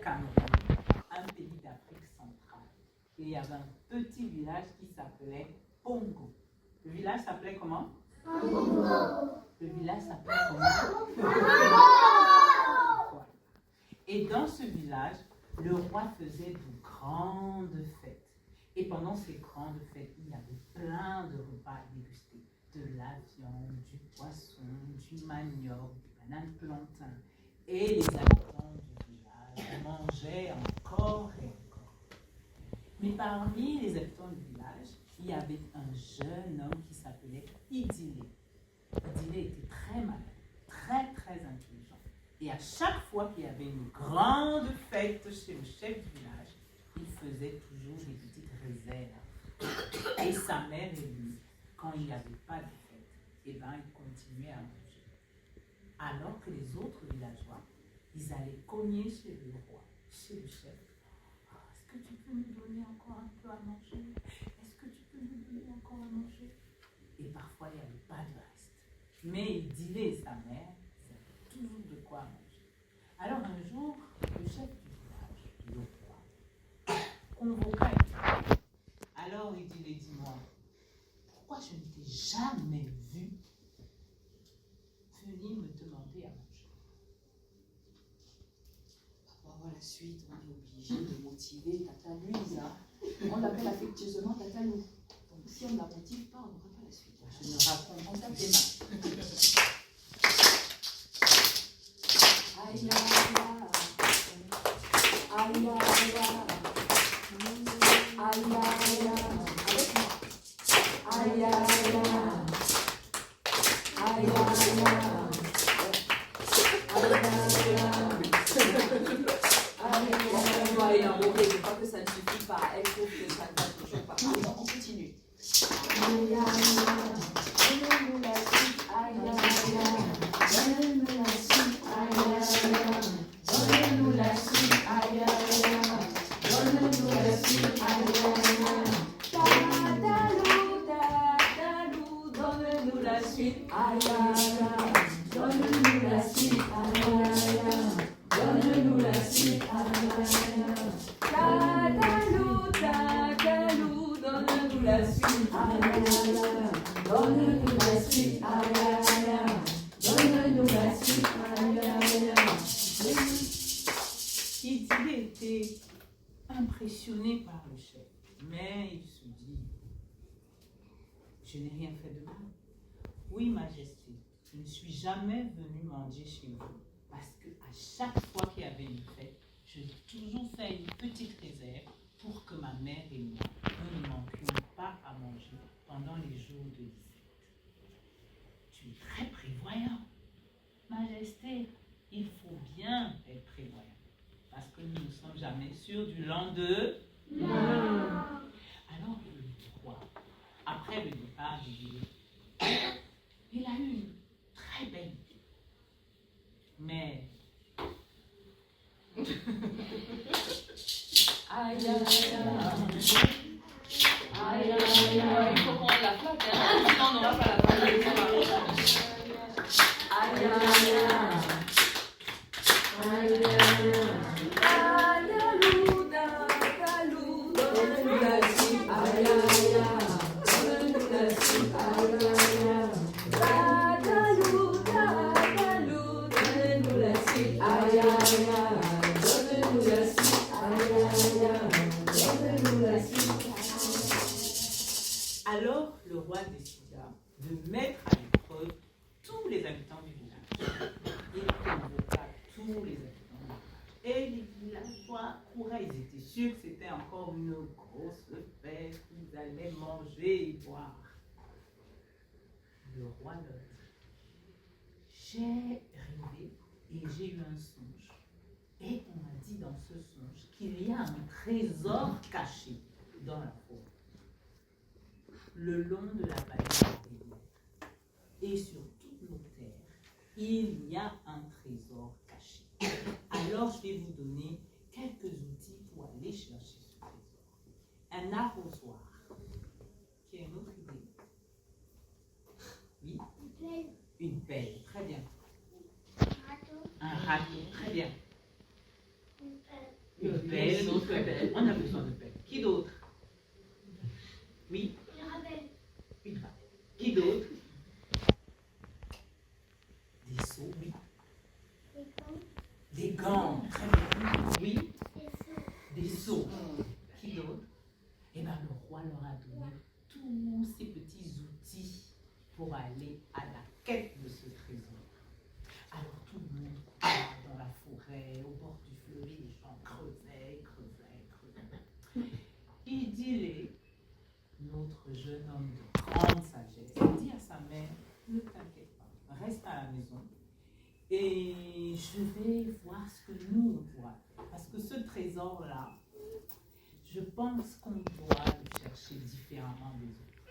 Cameroun, un pays d'Afrique centrale. Et il y avait un petit village qui s'appelait Pongo. Le village s'appelait comment? Pongo. Le village s'appelait comment? Pongo. Et dans ce village, le roi faisait de grandes fêtes. Et pendant ces grandes fêtes, il y avait plein de repas à déguster. De la viande, du poisson, du manioc, du banane plantain. Et les habitants du village mangeaient encore et encore. Mais parmi les habitants du village, il y avait un jeune homme qui s'appelait Idilé. Idilé était très malin, très très intelligent. Et à chaque fois qu'il y avait une grande fête chez le chef du village, il faisait toujours des petites réserves. Et sa mère et lui, quand il n'y avait pas de fête, eh ben, ils continuaient à manger. Alors que les autres villageois, ils allaient cogner chez le roi, chez le chef. Oh, est-ce que tu peux nous donner encore un peu à manger? Est-ce que tu peux nous donner encore à manger? Et parfois, il n'y avait pas de reste. Mais Idilé et sa mère, ils avaient toujours de quoi manger. Alors un jour, le chef du village, le roi, convoqua Idilé. Alors Idilé, dis-moi, pourquoi je ne t'ai jamais vu venir me demander à manger? Pour avoir la suite, on est obligé de motiver Tata Louise. On l'appelle affectueusement Tata Lou. Donc si on ne la motive pas, on n'aura pas la suite. Je ne raconte pas tes mains. Aïe, aïe, aïe, aïe, aïe, aïe, avec moi. Aïe, aïe, aïe, je crois que ça ne suffit pas. Elle trouve que ça ne va toujours pas. Alors, on continue. Aïe, donne-nous la suite. Aïe, donne-nous la suite. Aïe, donne-nous la suite. Aïe, donne-nous la suite. Aïe, Tatalou, donne-nous la suite. Aïe, donne-nous la suite. Aïe, donne-nous la suite. Aïe, Tatalou, donne-nous la suite. Aïe, donne-nous la suite. Aïe, donne-nous la suite. Idilé était impressionné par le chef, mais il se dit, je n'ai rien fait de mal. Oui, Majesté, je ne suis jamais venu manger chez vous, parce qu'à chaque fois qu'il y avait une fête, j'ai toujours fait une petite réserve pour que ma mère et moi, nous ne manquions pas à manger pendant les jours de visite. Tu es très prévoyant. Majesté, il faut bien être prévoyant, parce que nous ne sommes jamais sûrs du lendemain. Alors le roi, après le départ d'Idilé, il a eu une très belle idée. Mais Aïe, il faut prendre la flaque, sinon on n'aura pas la flaque. Aïe, Tatalou, donne-nous la suite. Aïe, donne-nous la suite. Aïe, Tatalou, donne-nous la suite. Aïe, donne-nous la suite. Donne-nous la suite. alors le roi décida de mettre à l'épreuve tous les habitants du village. Il convoqua tous les habitants du village. Et les villageois couraient, ils étaient sûrs que c'était encore une grosse fête, ils allaient manger et boire. Le roi leur dit, j'ai rêvé et j'ai eu un songe. Et on m'a dit dans ce songe qu'il y a un trésor caché dans la forêt, le long de la vallée de la rivière. Et sur toutes nos terres, il y a un trésor caché. Alors je vais vous donner quelques outils pour aller chercher ce trésor. Un arrosoir, qui est une autre idée. Oui? Une pelle, très bien. Un râteau, très bien. Une belle maison, on a besoin de paix. Qui d'autre? Oui? Une rabelle. Une rabelle. Qui d'autre? Des seaux, oui. Des gants. Très bien. Oui? Des seaux. Qui d'autre? Eh bien, le roi leur a donné tous ces petits outils pour aller à la quête de ce trésor. Alors tout le monde courait dans la forêt, au bord du fleuve, et les gens creusaient. Idylé, notre jeune homme de grande sagesse, dit à sa mère, ne t'inquiète pas, reste à la maison et je vais voir ce que nous on pourra faire. Parce que ce trésor-là, je pense qu'on doit le chercher différemment des autres.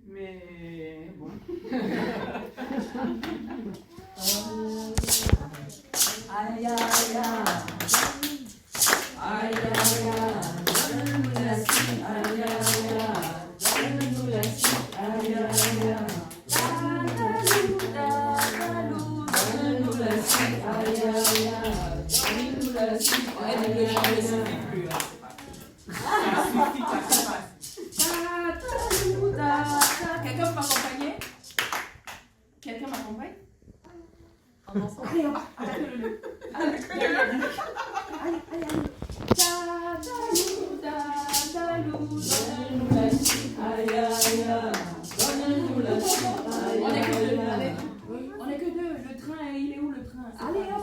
Mais bon. Aïe, aïe, aïe. Aïe, aïe, aïe. Donne-nous la suite. Aïe, aïe, aïe. Donne-nous la suite. Aïe, aïe, aïe. Donne-nous la suite. Aïe, aïe, aïe. Donne-nous la suite. Aïe, aïe, aïe. Quelqu'un peut m'accompagner? Quelqu'un m'accompagne? En ensemble. Allez, hop, avec le. Allez, allez, allez. Donne-nous la suite. Aïe, aïe, aïe. Donne-nous la suite. On est que deux. Allez. On est que deux. Le train, il est où le train? Allez, hop.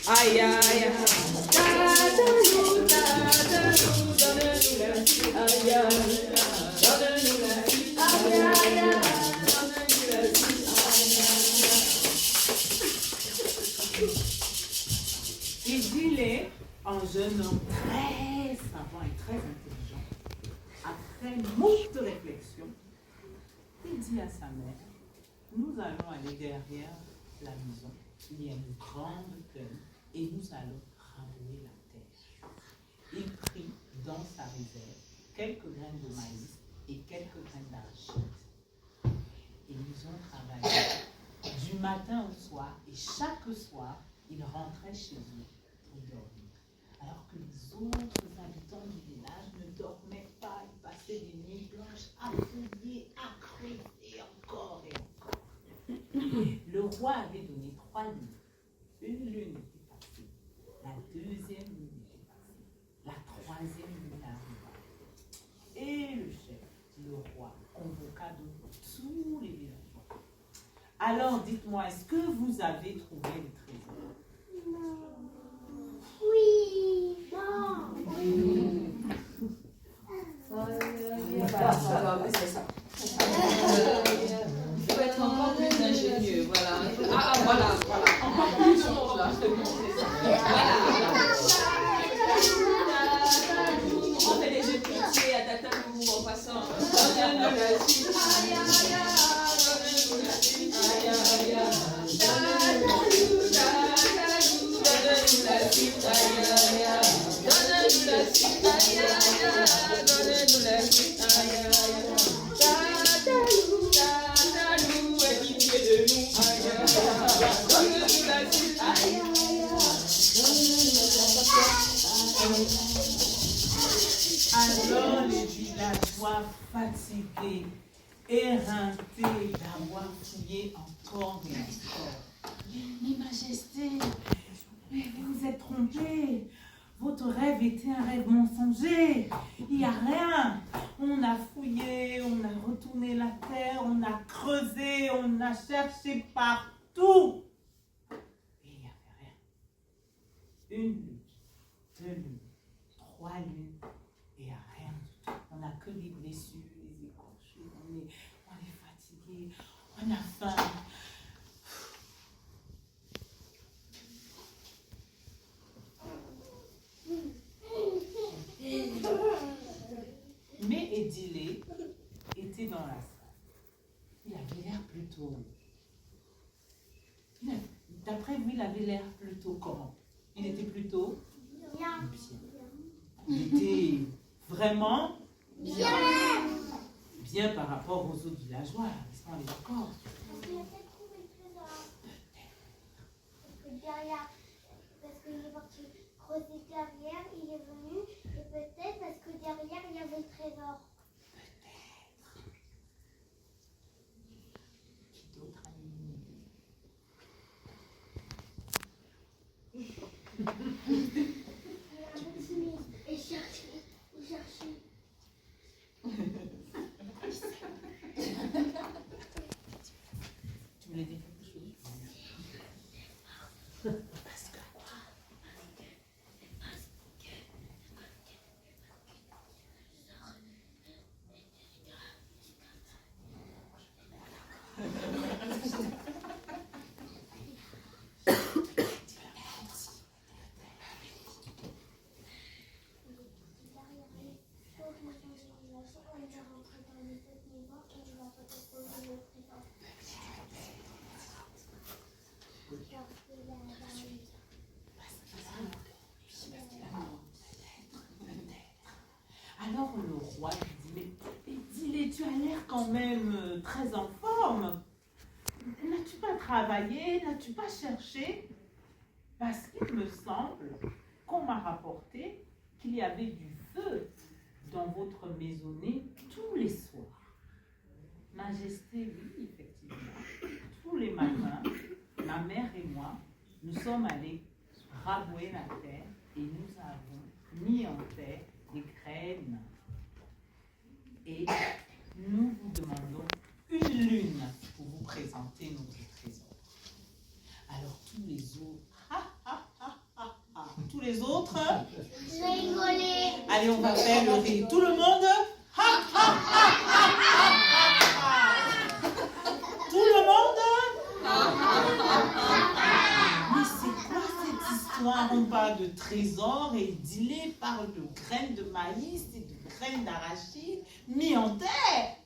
Aïe, aïe, aïe. Idylé, un jeune homme très savant et très intelligent, après moult réflexions, il dit à sa mère, nous allons aller derrière la maison, il y a une grande plaine, et nous allons rabouiller la terre. Il prit dans sa réserve quelques graines de maïs et quelques graines d'arachide. Et ils ont travaillé du matin au soir, et chaque soir, ils rentraient chez eux pour dormir. Alors que les autres habitants du village ne dormaient pas, ils passaient des nuits blanches à fouiller, à creuser encore et encore. Le roi avait donné 3 lunes. Une lune était passée, la deuxième lune était passée, la troisième lune arriva. Et le chef, le roi, convoqua donc tous les villageois. Alors dites-moi, est-ce que vous avez trouvé le trésor? Non. Oui. Non. Oui. C'est ça. Il faut être encore plus ingénieux, voilà. Voilà. Encore plus fort, là. On fait des jeux de pitié à tatalou en passant. Donne-nous la suite. Aïe, aïe, aïe. Donne-nous la suite. Aïe, aïe, aïe. Donne-nous la suite. Aïe, aïe, aïe. Donne-nous la suite. Aïe, aïe, aïe. Donne-nous la suite. Aïe, aïe, aïe. Tatalou, aie pitié de nous. Aïe, aïe, aïe. Donne-nous la suite. Aïe, aïe, Alors les villageois fatigués, éreintés d'avoir fouillé encore et encore. Mais majesté, mais vous vous êtes trompés. Votre rêve était un rêve mensonger. Il n'y a rien. On a fouillé, on a retourné la terre, on a creusé, on a cherché partout. Et il n'y avait rien. Une lune, 2 lunes, 3 lunes, et il n'y a rien du tout. On n'a que des blessures, des écorchures, on est fatigué, on a faim. Mais Idylé était dans la salle. Il avait l'air plus plutôt... D'après vous, il avait l'air plutôt comment? Il était plutôt Bien. Il était vraiment Bien. bien par rapport aux autres villageois. Est-ce qu'on est d'accord? Parce qu'il a peut-être trouvé le trésor. Parce que derrière, parce qu'il est parti creuser derrière, il est venu, et peut-être parce que derrière, il y avait le trésor. Qui d'autre a une idée? Et chercher. Tu voulais dire quelque chose? Parce que alors le roi lui dit, mais dis-le, tu as l'air quand même très en forme. N'as-tu pas travaillé? N'as-tu pas cherché? Parce qu'il me semble qu'on m'a rapporté qu'il y avait du feu dans votre maisonnée tous les soirs. Majesté, oui, effectivement. Tous les matins, ma mère et moi, nous sommes allés rabouer la terre et nous avons mis en terre des graines. Et nous vous demandons une lune pour vous présenter notre trésor. Alors tous les autres, tous les autres, Rigoler. allez, on va faire le rire. Tout le monde, tout le monde. Mais c'est quoi cette histoire? On parle de trésor et Dile parle de graines de maïs et de graines d'arachide mis en terre.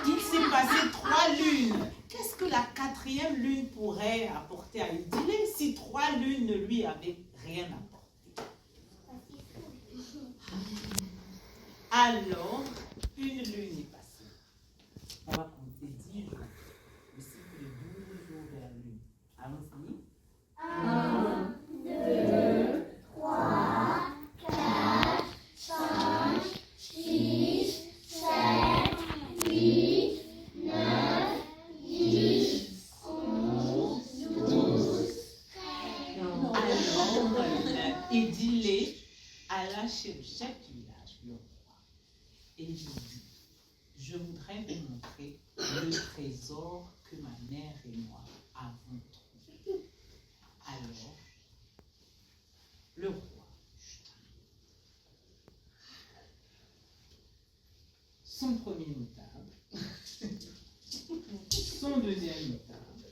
Il s'est passé 3 lunes. Qu'est-ce que la 4e lune pourrait apporter à Idile si 3 lunes ne lui avaient rien apporté? Alors, une lune est passée. On va compter 10 jours. Le cycle de 12 jours de la lune. Allons-y. 1, 2, 3, 4, 5, 6, 7, 8, 9, 10, 11, 12, 13. Alors, Idile alla chez le chef du village, le roi, et lui dit, je voudrais vous montrer le trésor que ma mère et moi avons trouvé. Alors, le roi, son premier notable, son deuxième notable,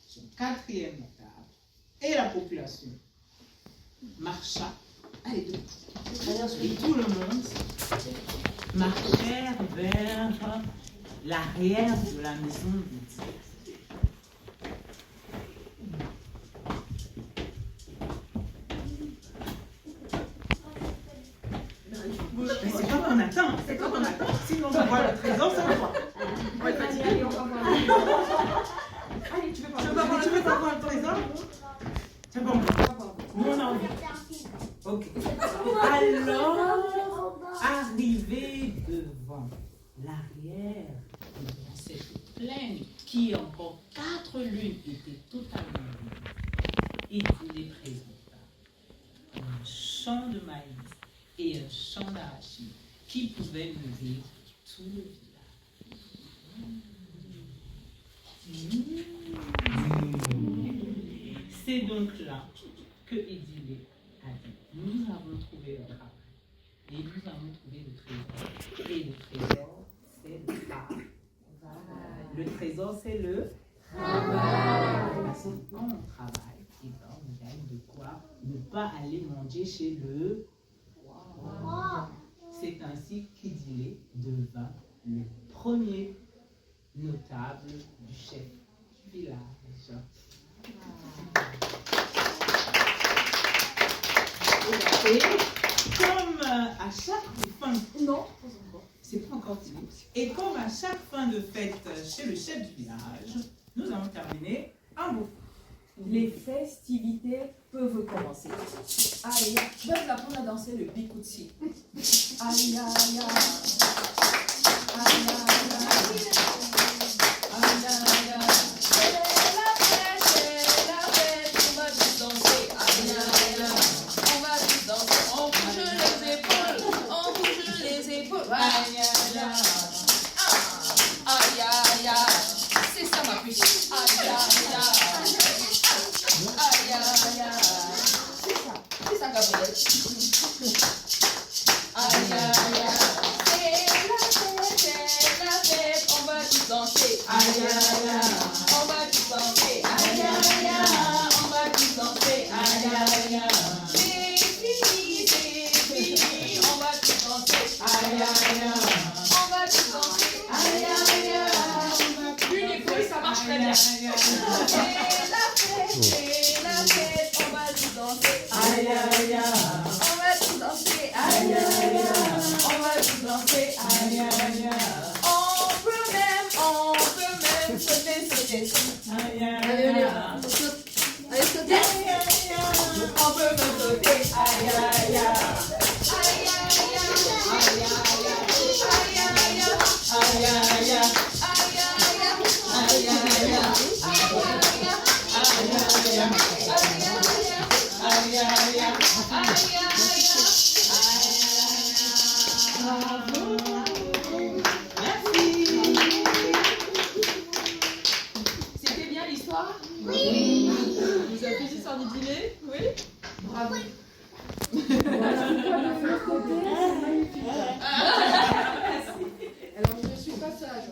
son 4e notable, et la population marcha, et tout le monde marchèrent vers l'arrière de la maison d'Étienne. Mais c'est pas qu'on attend, c'est pas qu'on attend. Sinon, on voit le trésor sans toi. Allez, on va voir. Allez, tu veux pas voir Tu veux pas voir le trésor? C'est bon. Nous, on a envie. Ok. Alors, arrivé devant l'arrière de cette plaine qui, encore 4 lunes, était totalement vide, il les présenta un champ de maïs et un champ d'arachide qui pouvaient nourrir tout le village. C'est donc là que Idile a dit, nous avons trouvé le travail et nous avons trouvé le trésor. Et le trésor, c'est le travail. Le trésor, c'est le travail. Parce que quand on travaille, eh ben, on gagne de quoi ne pas aller manger chez le roi. C'est ainsi qu'Idilé devint le premier notable du chef du village. Et comme à chaque fin... Non, c'est pas encore fini. Et comme à chaque fin de fête chez le chef du village, nous allons terminer un beau. les festivités peuvent commencer. Aïe, je vais vous apprendre à danser le bikutsi. Aïe, aïe, aïe. Aïe, aïe, aïe. Aïe, aïe, aïe. C'est la fête, on va tous danser. Aïe, aïe, aïe. On va tous danser. On bouge les épaules, on bouge les épaules. Aïe, aïe, aïe. Aïe, aïe, aïe. C'est ça ma puce. Aïe, aïe, aïe. Aïe, aïe, aïe. C'est ça, Gabriel. Aïe, aïe, aïe. C'est la fête, on va tous danser. Aïe, aïe, aïe. On va tous danser. Aïe, aïe, aïe. On va tous danser. Aïe, aïe, aïe. C'est fini, on va tous danser. Aïe, aïe, aïe. On va tous danser. Aïe, aïe, aïe. Une épaule, ça marche très bien. C'est la fête, on va tous danser. Aïe, aïe, aïe. On va tous danser. Aïe, aïe, aïe. On va tous danser. Aïe, aïe, aïe. On peut même sauter. Aïe, aïe, Allez, aïe. on saute. Allez, sautez. Aïe, aïe, aïe. On peut même sauter. Aïe, aïe, aïe. Aïe, aïe, aïe. Aïe, aïe, aïe. Aïe, aïe, aïe. Aïe, aïe, aïe. Bravo. Merci. C'était bien l'histoire? Oui. Vous avez fait l'histoire du dîner? Oui. Bravo. Alors, je ne suis pas sage.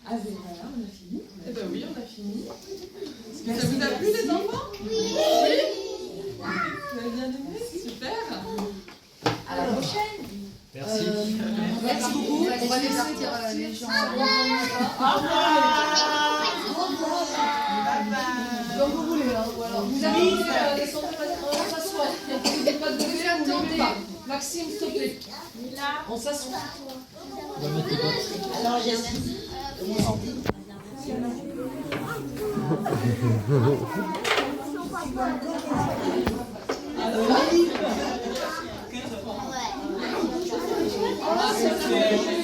Ah, c'est vrai, on a fini. Eh ben oui, on a fini. Ça vous a plu, les enfants? Oui. Vous avez bien aimé? Super. À la prochaine. Merci. Merci beaucoup. On va départir les gens. Au revoir. Comme vous voulez. Hein, voilà. Vous avez descendre on s'assoit. Vous n'êtes pas de bouger là, vous ne pas. Maxime, s'il te plaît. On s'assoit. On va mettre les bottes. Alors, j'aimerais. Alors, Ouais. c'est